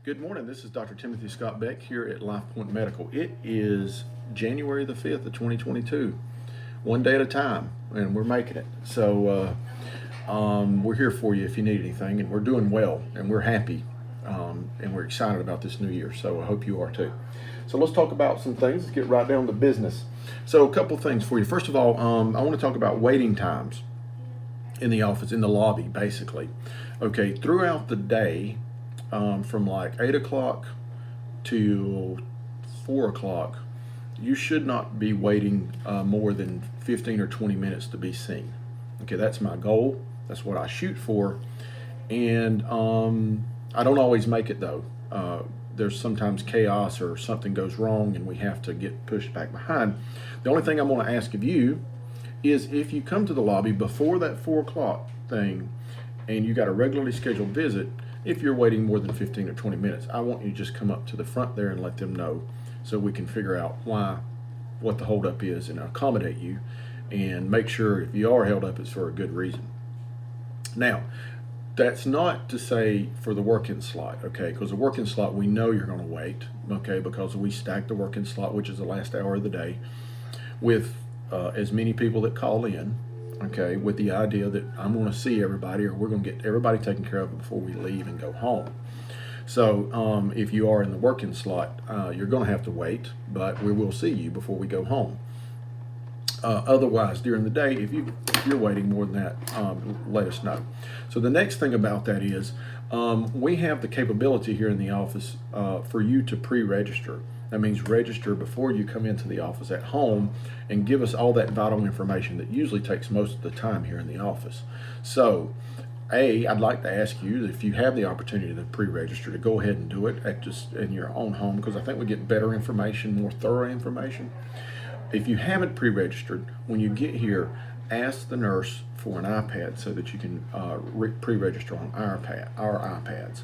Good morning. This is Dr. Timothy Scott Beck here at LifePoint Medical. It is January the 5th of 2022, one day at a time, and we're making it. We're here for you if you need anything, and we're doing well, and we're happy, and we're excited about this new year, so I hope you are too. So let's talk about some things. Let's get right down to business. So a couple things for you. First of all, I want to talk about waiting times in the office, in the lobby, basically. Okay, throughout the day, from like 8 o'clock to 4 o'clock, you should not be waiting more than 15 or 20 minutes to be seen. Okay, that's my goal. That's what I shoot for. And I don't always make it though. There's sometimes chaos or something goes wrong and we have to get pushed back behind. The only thing I'm going to ask of you is if you come to the lobby before that 4 o'clock thing and you got a regularly scheduled visit, if you're waiting more than 15 or 20 minutes, I want you to just come up to the front there and let them know so we can figure out what the holdup is and accommodate you and make sure if you are held up, it's for a good reason. Now, that's not to say for the work-in slot, okay? Because the work-in slot, we know you're going to wait, okay? Because we stack the work-in slot, which is the last hour of the day, with as many people that call in, okay, with the idea that I'm going to see everybody or we're going to get everybody taken care of before we leave and go home. So if you are in the work-in slot, you're going to have to wait, but we will see you before we go home. Otherwise, during the day, if you're waiting more than that, let us know. So the next thing about that is we have the capability here in the office for you to pre-register. That means register before you come into the office at home and give us all that vital information that usually takes most of the time here in the office. So, I'd like to ask you if you have the opportunity to pre-register to go ahead and do it just in your own home, because I think we get better information, more thorough information. If you haven't pre-registered, when you get here, ask the nurse for an iPad so that you can pre-register on our iPads.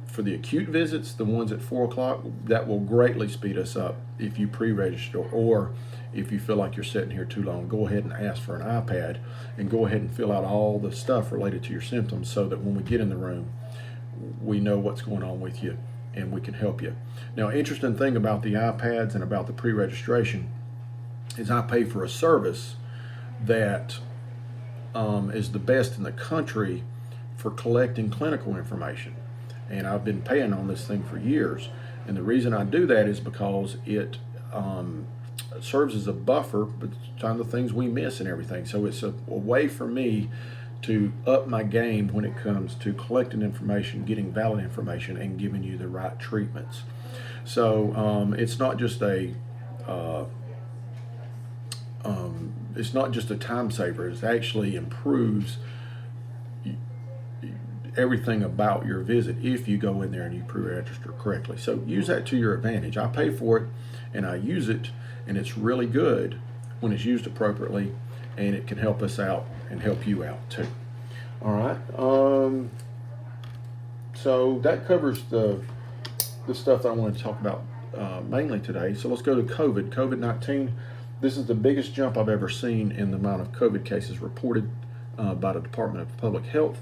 For the acute visits, the ones at 4 o'clock, that will greatly speed us up if you pre-register, or if you feel like you're sitting here too long, go ahead and ask for an iPad and go ahead and fill out all the stuff related to your symptoms so that when we get in the room, we know what's going on with you and we can help you. Now, interesting thing about the iPads and about the pre-registration is I pay for a service that is the best in the country for collecting clinical information. And I've been paying on this thing for years. And the reason I do that is because it serves as a buffer between the things we miss and everything. So it's a way for me to up my game when it comes to collecting information, getting valid information, and giving you the right treatments. So it's not just a time saver. It actually improves everything about your visit if you go in there and you pre-register correctly. So use that to your advantage. I pay for it and I use it, and it's really good when it's used appropriately, and it can help us out and help you out too. All right. So that covers the stuff that I want to talk about mainly today. So let's go to COVID-19. This is the biggest jump I've ever seen in the amount of COVID cases reported by the Department of Public Health.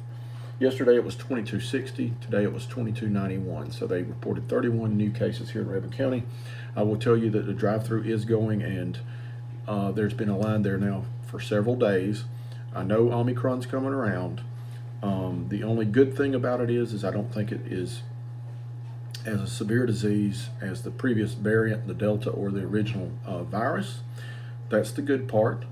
Yesterday it was 2260, today it was 2291. So they reported 31 new cases here in Rabun County. I will tell you that the drive-through is going, and there's been a line there now for several days. I know Omicron's coming around. The only good thing about it is I don't think it is as a severe disease as the previous variant, the Delta or the original virus. That's the good part.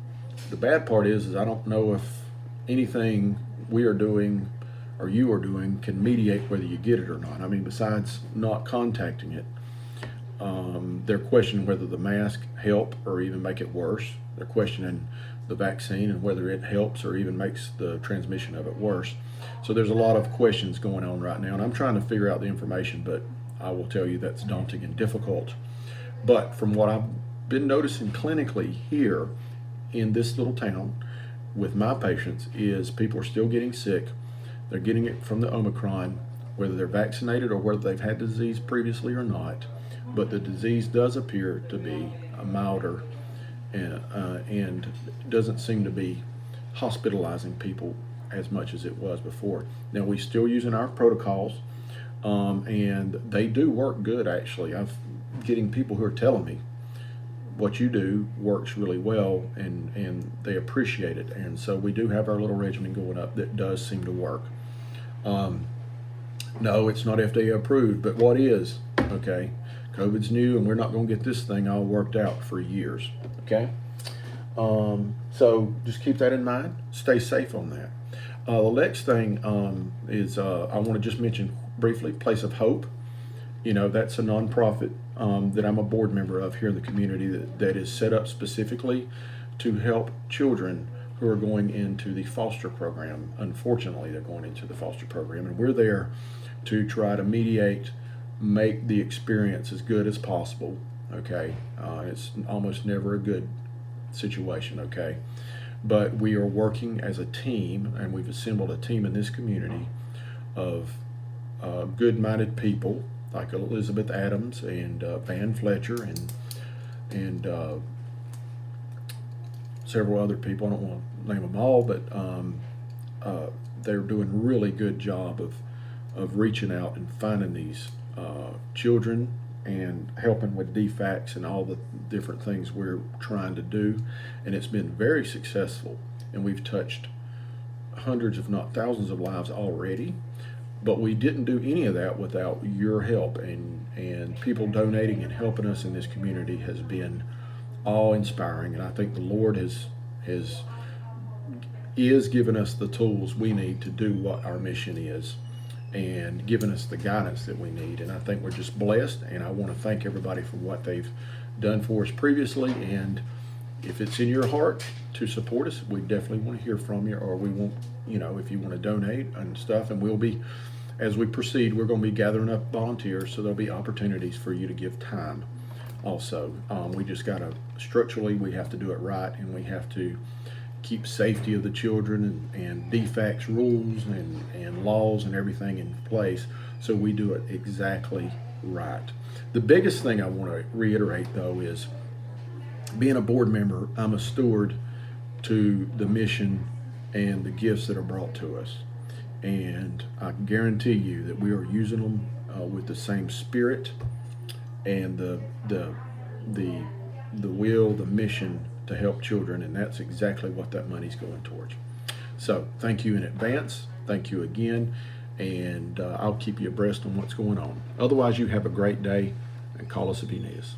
The bad part is I don't know if anything we are doing or you are doing can mediate whether you get it or not. I mean, besides not contacting it, they're questioning whether the mask help or even make it worse. They're questioning the vaccine and whether it helps or even makes the transmission of it worse. So there's a lot of questions going on right now, and I'm trying to figure out the information, but I will tell you that's daunting and difficult. But from what I've been noticing clinically here in this little town with my patients is people are still getting sick. They're getting it from the Omicron, whether they're vaccinated or whether they've had the disease previously or not. But the disease does appear to be milder and doesn't seem to be hospitalizing people as much as it was before. Now, we're still using our protocols. and they do work good. Actually, I've getting people who are telling me what you do works really well, and they appreciate it. And so we do have our little regimen going up that does seem to work. Um, no, it's not FDA approved, but what is? Okay, COVID's new, and we're not going to get this thing all worked out for years. Okay, so just keep that in mind. Stay safe on that. The next thing is I want to just mention briefly Place of Hope. That's a nonprofit that I'm a board member of here in the community that is set up specifically to help children who are going into the foster program. Unfortunately, they're going into the foster program, and we're there to try to mediate, make the experience as good as possible. Okay, it's almost never a good situation. Okay, but we are working as a team, and we've assembled a team in this community of good-minded people like Elizabeth Adams and Van Fletcher and several other people. I don't want to name them all, but they're doing a really good job of reaching out and finding these children and helping with DFACS and all the different things we're trying to do. And it's been very successful. And we've touched hundreds, if not thousands, of lives already. But we didn't do any of that without your help, and people donating and helping us in this community has been awe-inspiring. And I think the Lord is given us the tools we need to do what our mission is, and given us the guidance that we need. And I think we're just blessed, and I want to thank everybody for what they've done for us previously. And if it's in your heart to support us, we definitely want to hear from you, or we want, if you want to donate and stuff. And we'll be, as we proceed, we're going to be gathering up volunteers, so there'll be opportunities for you to give time also. We just got to, structurally, we have to do it right, and we have to keep safety of the children and DFACS rules and laws and everything in place, so we do it exactly right. The biggest thing I want to reiterate, though, is being a board member, I'm a steward to the mission and the gifts that are brought to us. And I can guarantee you that we are using them with the same spirit and the will, the mission to help children, and that's exactly what that money's going towards. So thank you in advance. Thank you again, and I'll keep you abreast on what's going on. Otherwise, you have a great day, and call us if you need us.